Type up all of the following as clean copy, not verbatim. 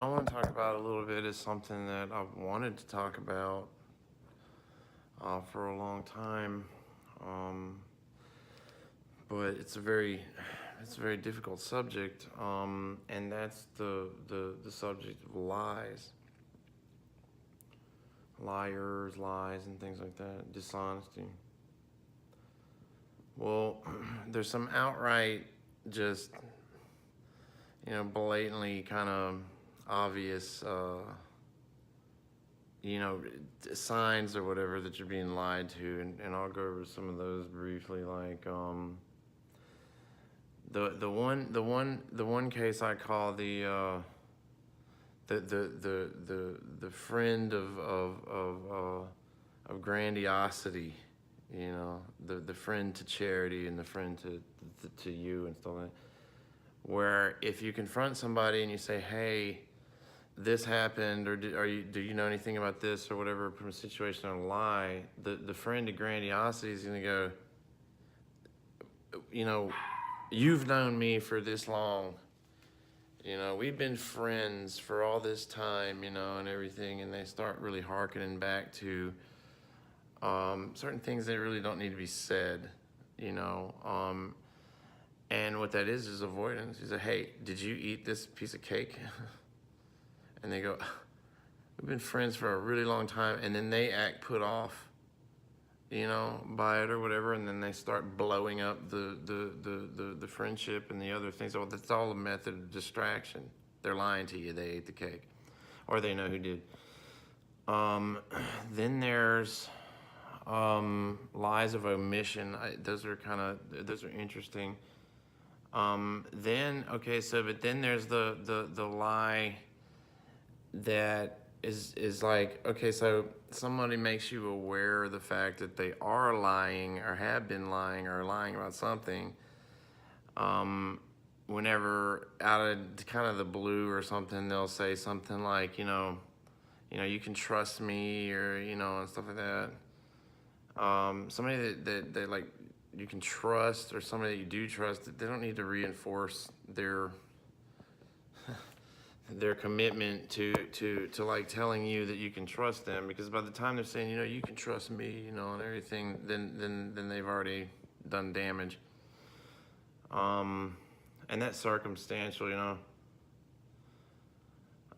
I want to talk about a little bit is something that I've wanted to talk about for a long time, um, but it's a very difficult subject, and that's the subject of lies, liars, lies, and things like that, dishonesty. Well, there's some outright, just blatantly kind of obvious. Signs or whatever that you're being lied to, and I'll go over some of those briefly. Like the one case I call the friend of grandiosity. The friend to charity and the friend to you and stuff like that. Where if you confront somebody and you say, "Hey, this happened," or do you know anything about this or whatever from a situation on a lie, the friend of grandiosity is going to go, you've known me for this long, we've been friends for all this time, and everything, and they start really hearkening back to certain things that really don't need to be said, and what that is avoidance. He said, "Hey, did you eat this piece of cake?" And they go, "We've been friends for a really long time," and then they act put off, by it or whatever, and then they start blowing up the friendship and the other things. Oh, that's all a method of distraction. They're lying to you. They ate the cake, or they know who did. Then there's lies of omission. Those are interesting. But then there's the lie that is like, okay, so somebody makes you aware of the fact that they are lying or have been lying or lying about something, whenever out of kind of the blue or something, they'll say something like, you can trust me, or, and stuff like that. Somebody that like you can trust, or somebody that you do trust, they don't need to reinforce their commitment to like telling you that you can trust them, because by the time they're saying, you can trust me, and everything, then they've already done damage. And that's circumstantial,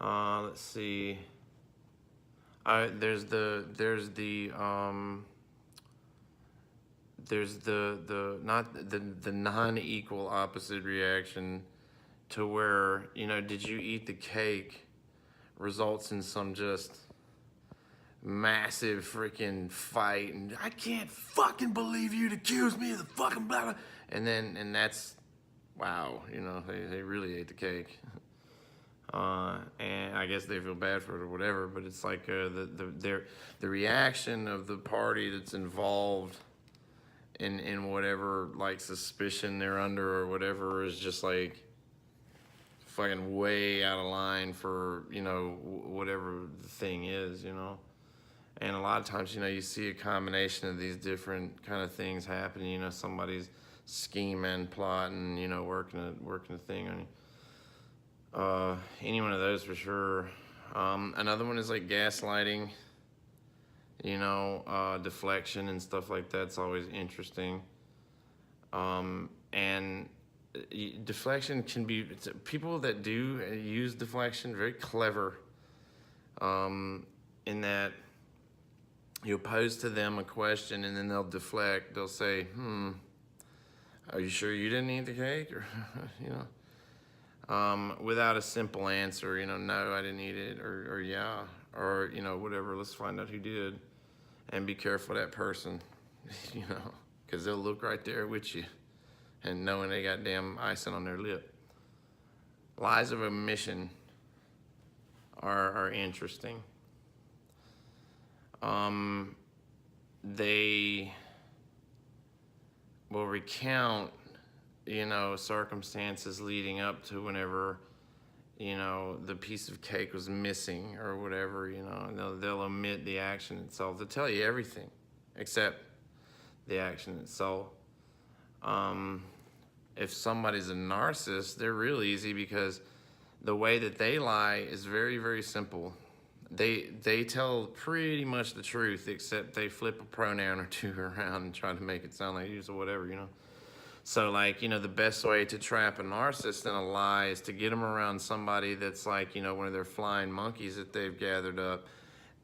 let's see. There's the non-equal opposite reaction, to where, did you eat the cake results in some just massive freaking fight, and I can't fucking believe you'd accuse me of the fucking blah blah, and that's, wow, they really ate the cake. And I guess they feel bad for it or whatever, but it's like the reaction of the party that's involved in whatever like suspicion they're under or whatever is just like fucking way out of line for whatever the thing is, and a lot of times you see a combination of these different kind of things happening. Somebody's scheming, plotting, working a thing on you. Any one of those for sure. Another one is like gaslighting, deflection and stuff like that's always interesting. And deflection can be, people that do use deflection, very clever, in that you pose to them a question and then they'll deflect. They'll say, are you sure you didn't eat the cake? Or, without a simple answer, no, I didn't eat it, or yeah, or, whatever, let's find out who did. And be careful of that person, because they'll look right there with you and knowing they got damn icing on their lip. Lies of omission are interesting. They will recount, circumstances leading up to whenever, the piece of cake was missing or whatever, they'll omit the action itself. They'll tell you everything except the action itself. If somebody's a narcissist, they're real easy, because the way that they lie is very, very simple. They tell pretty much the truth, except they flip a pronoun or two around and try to make it sound like use or whatever, you know. So like, you know, the best way to trap a narcissist in a lie is to get them around somebody that's like, you know, one of their flying monkeys that they've gathered up,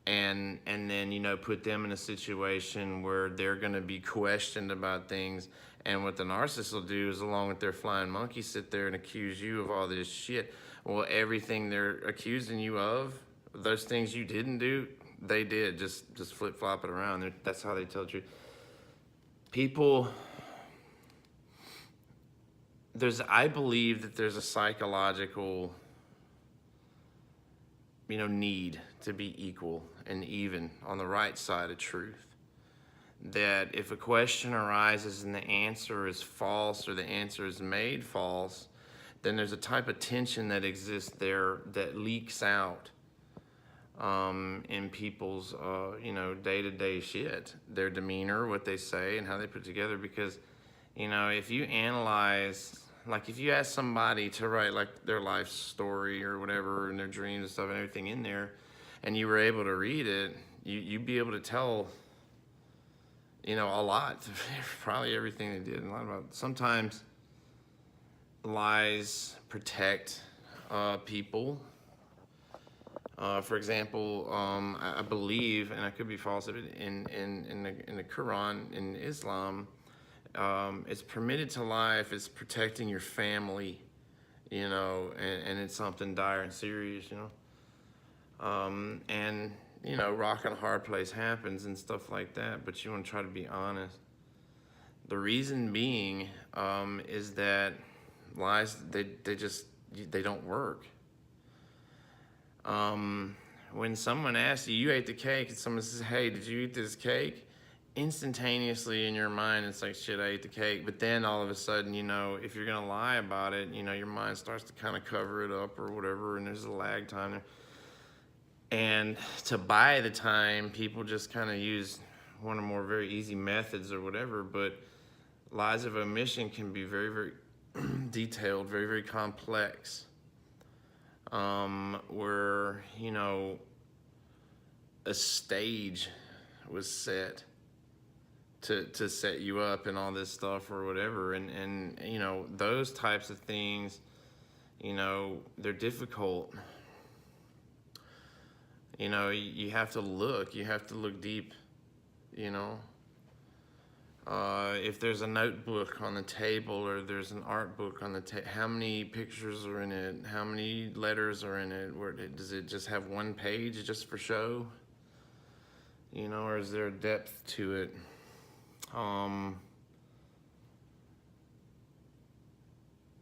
and then, you know, put them in a situation where they're going to be questioned about things. And what the narcissist will do is, along with their flying monkey, sit there and accuse you of all this shit. Well, everything they're accusing you of, those things you didn't do, they did. Just flip-flop it around. That's how they tell the truth. People, I believe that there's a psychological, you know, need to be equal and even on the right side of truth. That if a question arises and the answer is false, or the answer is made false, then there's a type of tension that exists there that leaks out in people's, you know, day-to-day shit, their demeanor, what they say, and how they put it together. Because, you know, if you analyze, like if you ask somebody to write like their life story or whatever, and their dreams and stuff and everything in there, and you were able to read it, you'd be able to tell, you know, a lot, probably everything they did, and a lot about. Sometimes lies protect people. For example, I believe, and I could be false, in the Quran, in Islam, it's permitted to lie if it's protecting your family, you know, and it's something dire and serious, you know. And, you know, rock and a hard place happens and stuff like that, but you want to try to be honest. The reason being is that lies, they don't work. When someone asks you, you ate the cake, and someone says, hey, did you eat this cake? Instantaneously in your mind, it's like, shit, I ate the cake. But then all of a sudden, you know, if you're gonna lie about it, you know, your mind starts to kind of cover it up or whatever, and there's a lag time there. And to buy the time, people just kind of use one or more very easy methods or whatever, but lies of omission can be very, very detailed, very, very complex, where, you know, a stage was set to set you up and all this stuff or whatever, and you know, those types of things, you know, they're difficult. You know, you have to look deep, you know. If there's a notebook on the table, or there's an art book on the table, how many pictures are in it? How many letters are in it? Does it just have one page just for show? You know, or is there a depth to it?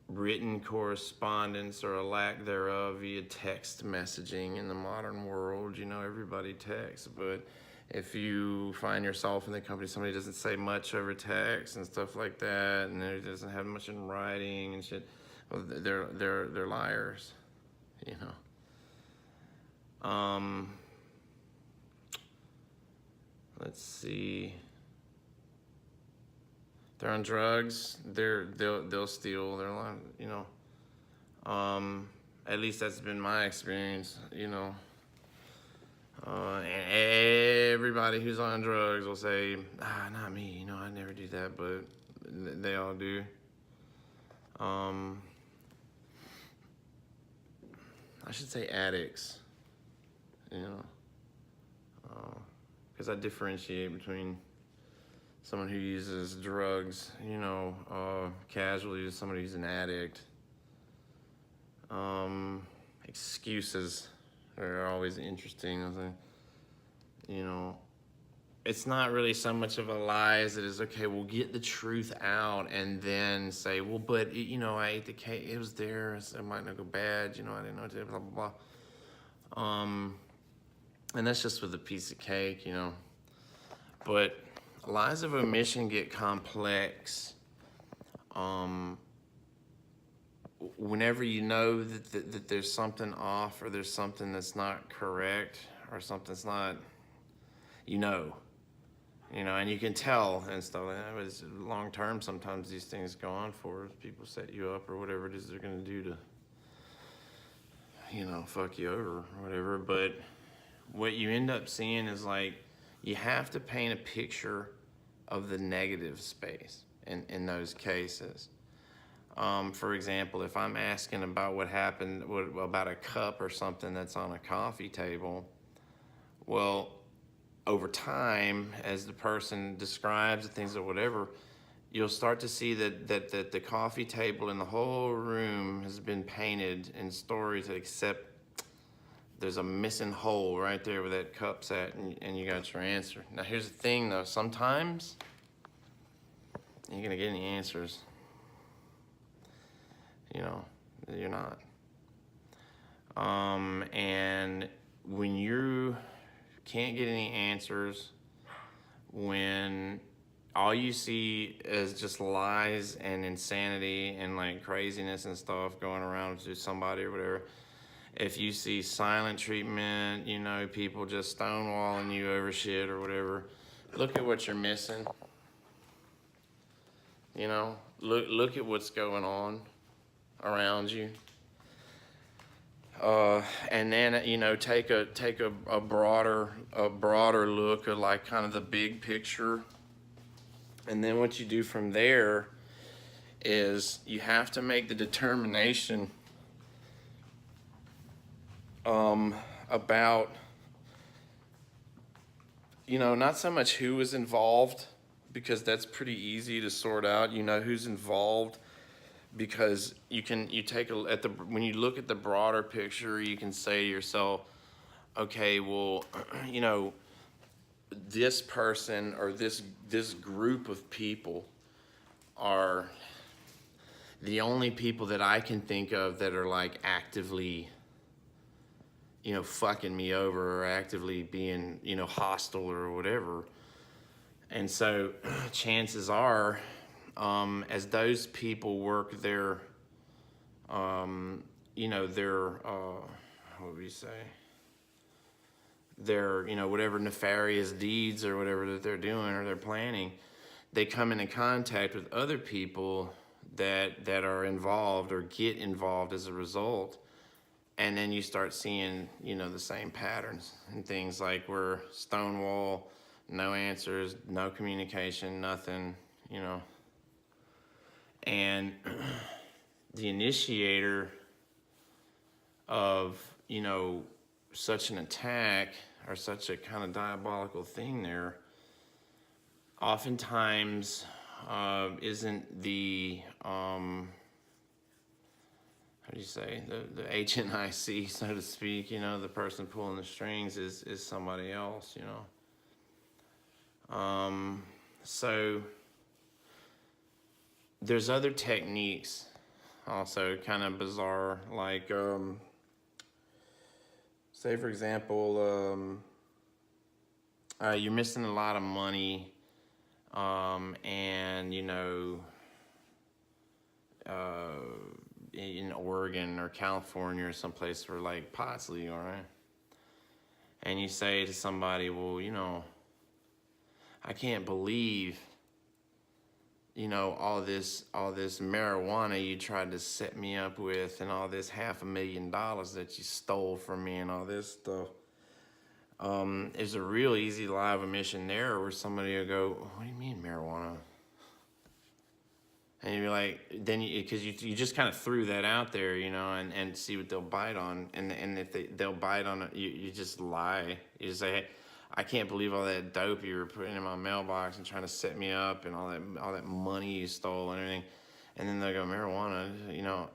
Written correspondence, or a lack thereof, via text messaging in the modern world. You know, everybody texts, but if you find yourself in the company, somebody doesn't say much over text and stuff like that, and it doesn't have much in writing and shit, well, they're liars, you know. Let's see. They're on drugs. They'll steal. They're lying, you know. At least that's been my experience, you know. And everybody who's on drugs will say, not me, you know, I never do that, but they all do. I should say addicts, you know, because I differentiate between someone who uses drugs, you know, casually, to somebody who's an addict. Excuses are always interesting. I was like, you know, it's not really so much of a lie as it is, okay, we'll get the truth out and then say, well, but, you know, I ate the cake, it was there, so it might not go bad, you know, I didn't know what to do, blah, blah, blah. And that's just with a piece of cake, you know. But lies of omission get complex whenever you know that there's something off, or there's something that's not correct, or something's not, you know, and you can tell and stuff. And it was long term. Sometimes these things go on for people set you up, or whatever it is they're going to do fuck you over or whatever. But what you end up seeing is like, you have to paint a picture of the negative space in those cases. For example, if I'm asking about what happened, about a cup or something that's on a coffee table, well, over time, as the person describes the things or whatever, you'll start to see that the coffee table and the whole room has been painted in stories, except there's a missing hole right there where that cup's at, and you got your answer. Now, here's the thing, though. Sometimes you ain't gonna get any answers. You're not. And when you can't get any answers, when all you see is just lies and insanity and like craziness and stuff going around to somebody or whatever, if you see silent treatment, people just stonewalling you over shit or whatever, look at what you're missing. Look at what's going on around you. And then, take a broader look at like kind of the big picture. And then what you do from there is you have to make the determination about, not so much who was involved, because that's pretty easy to sort out. Who's involved, because when you look at the broader picture, you can say to yourself, okay, well, this person or this group of people are the only people that I can think of that are like actively, fucking me over or actively being, hostile or whatever. And so chances are, as those people work their, what would we say? Their, whatever nefarious deeds or whatever that they're doing or they're planning, they come into contact with other people that are involved or get involved as a result. And then you start seeing, the same patterns and things like where stonewall, no answers, no communication, nothing, And the initiator of, such an attack or such a kind of diabolical thing there, oftentimes isn't the, how do you say, the HNIC, so to speak, the person pulling the strings is somebody else, So there's other techniques also kind of bizarre, like, say for example, you're missing a lot of money, and in Oregon or California or someplace where like pot's legal, right? And you say to somebody, well, I can't believe, all this marijuana you tried to set me up with, and all this $500,000 that you stole from me, and all this stuff. There's a real easy lie of omission there where somebody will go, what do you mean marijuana? And you'd be like, because you just kind of threw that out there, and see what they'll bite on. And if they'll bite on it, you just lie. You just say, hey, I can't believe all that dope you were putting in my mailbox and trying to set me up, and all that money you stole and everything. And then they'll go, marijuana,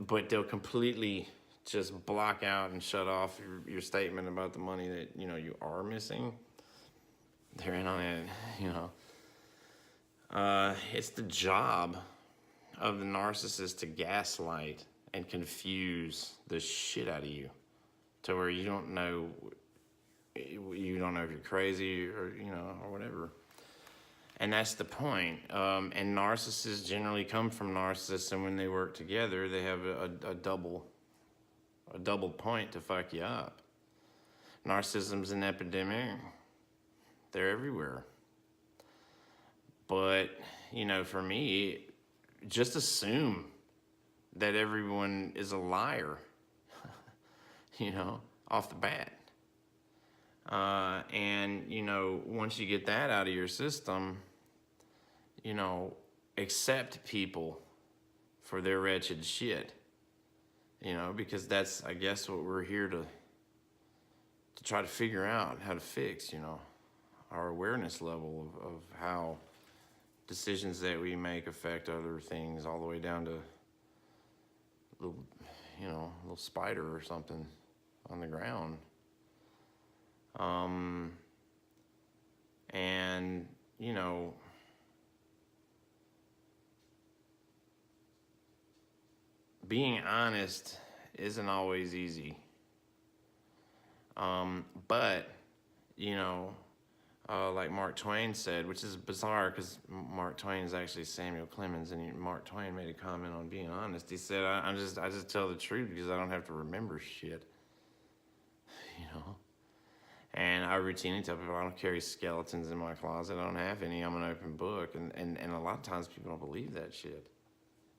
but they'll completely just block out and shut off your statement about the money that, you are missing. They're in on it, It's the job of the narcissist to gaslight and confuse the shit out of you to where you don't know if you're crazy or, or whatever. And that's the point. And narcissists generally come from narcissists, and when they work together, they have a double point to fuck you up. Narcissism's an epidemic. They're everywhere. But, for me, just assume that everyone is a liar. off the bat. And, once you get that out of your system, accept people for their wretched shit, because that's, I guess, what we're here to try to figure out how to fix, our awareness level of how decisions that we make affect other things, all the way down to little, little spider or something on the ground. And, being honest isn't always easy. But, like Mark Twain said, which is bizarre because Mark Twain is actually Samuel Clemens, and Mark Twain made a comment on being honest. He said, I just tell the truth because I don't have to remember shit, And I routinely tell people I don't carry skeletons in my closet. I don't have any. I'm an open book. And a lot of times people don't believe that shit.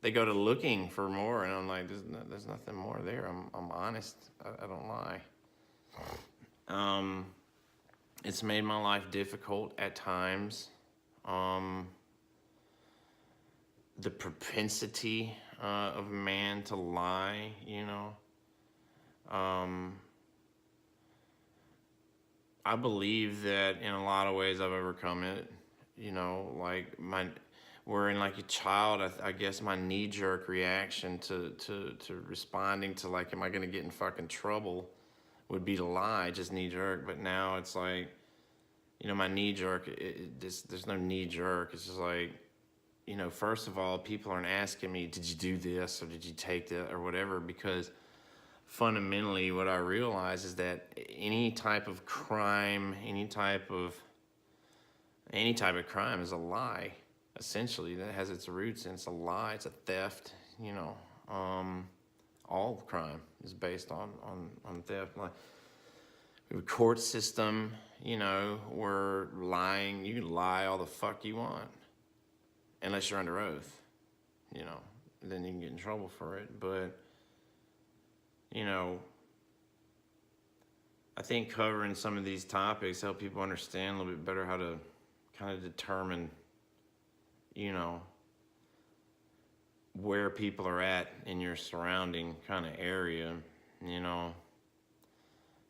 They go to looking for more, and I'm like, there's nothing more there. I'm honest. I don't lie. It's made my life difficult at times. The propensity of man to lie, I believe that in a lot of ways I've overcome it. Like wherein like a child, I guess my knee-jerk reaction to responding to like, am I gonna get in fucking trouble, would be to lie, just knee-jerk. But now it's like, my knee-jerk, there's no knee-jerk. It's just like, first of all, people aren't asking me, did you do this, or did you take that, or whatever, because fundamentally what I realize is that any type of crime, any type of crime is a lie. Essentially, that has its roots in, it's a lie, it's a theft. All crime is based on theft. Like we have a court system, where lying, you can lie all the fuck you want, unless you're under oath, then you can get in trouble for it. But I think covering some of these topics help people understand a little bit better how to kind of determine, where people are at in your surrounding kind of area.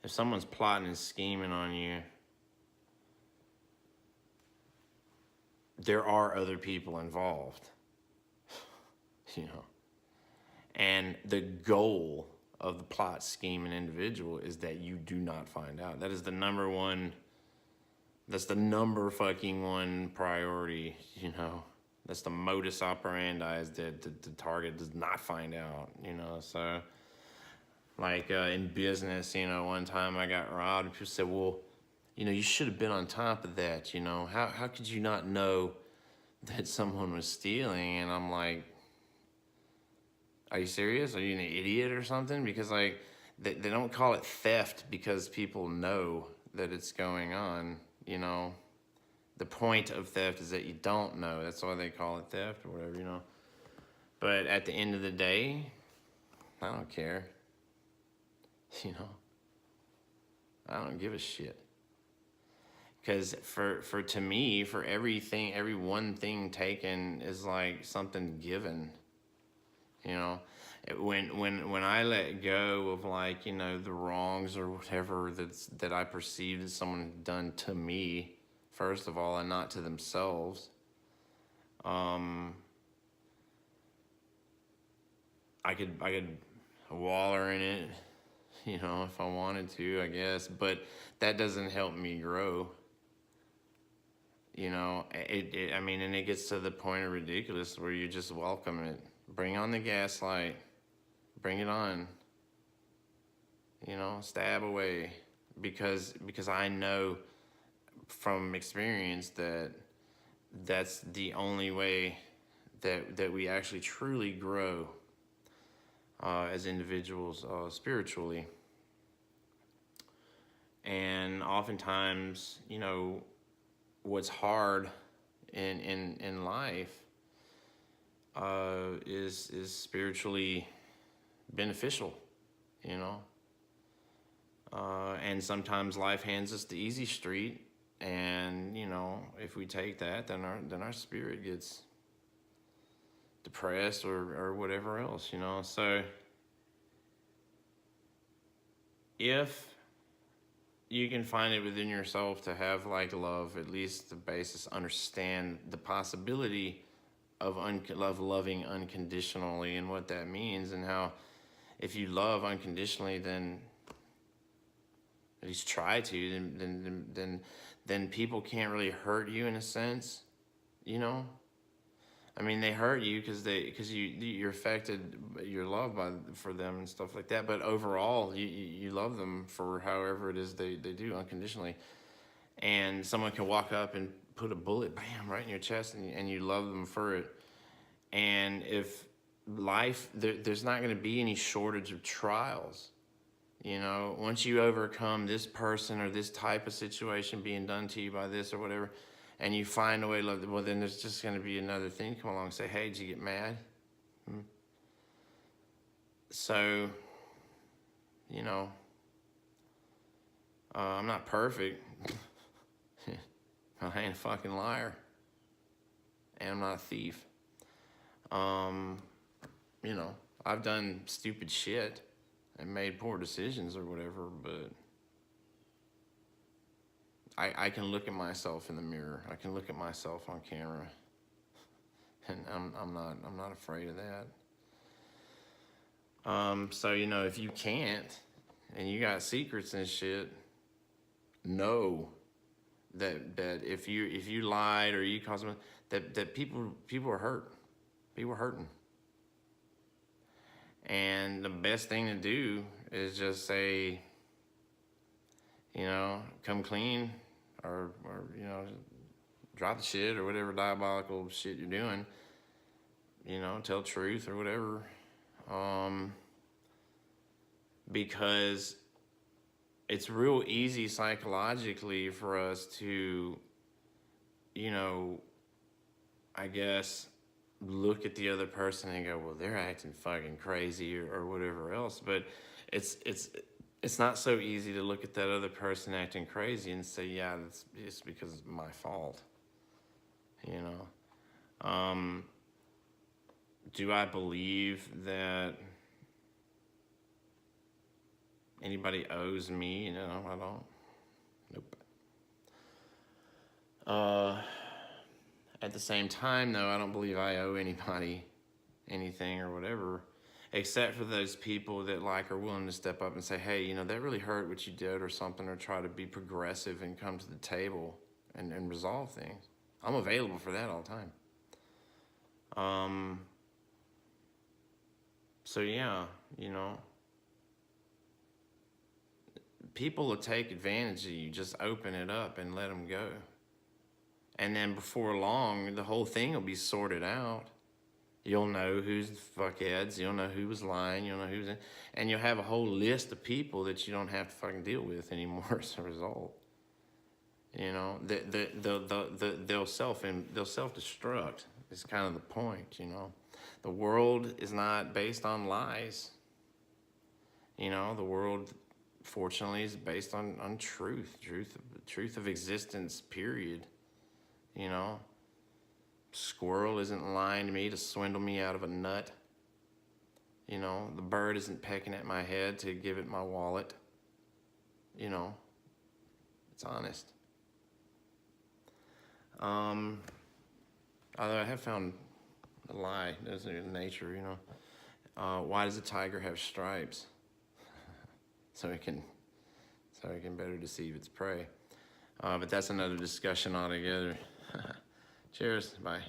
If someone's plotting and scheming on you, there are other people involved, and the goal of the plot, scheme, and individual is that you do not find out. That is the number fucking one priority, That's the modus operandi, is that the target does not find out, So, like in business, one time I got robbed, and people said, well, you should have been on top of that, How could you not know that someone was stealing? And I'm like, are you serious? Are you an idiot or something? Because like they don't call it theft because people know that it's going on, The point of theft is that you don't know. That's why they call it theft or whatever, But at the end of the day, I don't care. I don't give a shit. Because to me, for everything, every one thing taken is like something given. When I let go of like, the wrongs or whatever that I perceive that someone had done to me, first of all, and not to themselves, I could waller in it, if I wanted to, I guess, but that doesn't help me grow. And it gets to the point of ridiculous where you just welcome it. Bring on the gaslight. Bring it on. Stab away. Because I know from experience that that's the only way that we actually truly grow as individuals spiritually. And oftentimes, what's hard in life is spiritually beneficial, And sometimes life hands us the easy street, and if we take that, then our spirit gets depressed or whatever else. So if you can find it within yourself to have like love, at least the basis, understand the possibility of loving unconditionally and what that means, and how if you love unconditionally, then at least try to, then people can't really hurt you in a sense, I mean, they hurt you because you're affected, you're loved for them and stuff like that. But overall, you love them for however it is they do unconditionally. And someone can walk up and put a bullet, bam, right in your chest, and you love them for it. And if life, there's not going to be any shortage of trials. Once you overcome this person or this type of situation being done to you by this or whatever, and you find a way to love them, well, then there's just going to be another thing come along and say, hey, did you get mad? So, I'm not perfect. I ain't a fucking liar. And I'm not a thief. I've done stupid shit and made poor decisions or whatever, but I can look at myself in the mirror. I can look at myself on camera, and I'm not afraid of that. So if you can't, and you got secrets and shit, know that if you lied or you caused them, that people are hurt. People are hurting. And the best thing to do is just say, come clean, or drop the shit or whatever diabolical shit you're doing. Tell the truth or whatever. Because it's real easy psychologically for us to, I guess, look at the other person and go, well, they're acting fucking crazy or whatever else. But it's not so easy to look at that other person acting crazy and say, yeah, it's because it's my fault. Do I believe that anybody owes me? I don't. Nope. At the same time, though, I don't believe I owe anybody anything or whatever, except for those people that are willing to step up and say, hey, that really hurt what you did or something, or try to be progressive and come to the table and resolve things. I'm available for that all the time. So yeah, people will take advantage of you. Just open it up and let them go. And then before long, the whole thing will be sorted out. You'll know who's the fuckheads. You'll know who was lying. You'll know who's in. And you'll have a whole list of people that you don't have to fucking deal with anymore as a result. They'll self-destruct. Is kind of the point, The world is not based on lies. The world, fortunately, is based on truth of existence, period. Squirrel isn't lying to me to swindle me out of a nut. The bird isn't pecking at my head to give it my wallet. It's honest. Although I have found a lie, there's in nature, why does a tiger have stripes? so it can better deceive its prey. But that's another discussion altogether. Cheers, bye.